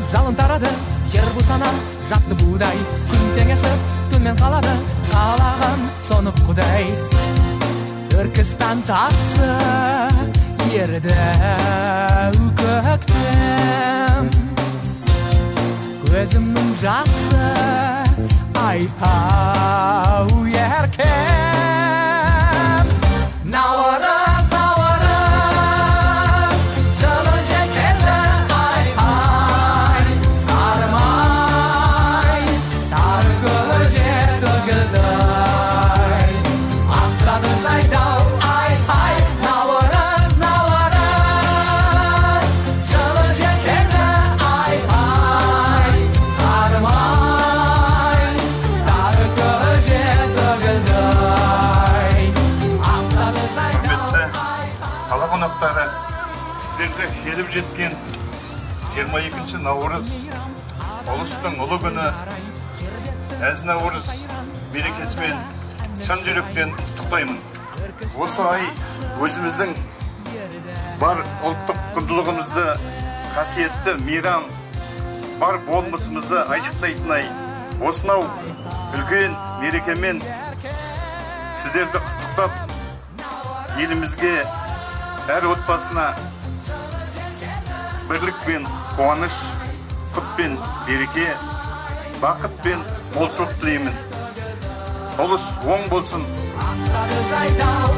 жалын тарады, жер бусана жатты будай, күн теңесіп түнмен қалады, қалаған соны құдай. Түркістан тасы ерді көктем, көзімнің жасы ай-ау еркем. Наурыз, наурыз, жылы жел келді, ай-ай, сарымай, тары көже төгілді, ақтады жайдау, ай-ай, наурыз, наурыз, жылы жел келді, ай-ай, сарымай, тары көже төгілді, ақтады жайдау. Қала қонақтары, сіздерді келіп жеткен 22 наурыз ұлыстың ұлы күні әз наурыз мерекесімен шын жүректен құттықтаймын. Осы ай өзіміздің бар ұлттық құндылығымызды, қасиетті мейрам, бар болмысымызды айшықтайтын ай. Осынау үлкен мерекемен сіздерді құттықтап, елімізге, әр отбасына бірлік пен қуаныш, құт пен береке, бақыт пен молшылық тілеймін. Ұлыс оң болсын. Ақтады жайдау,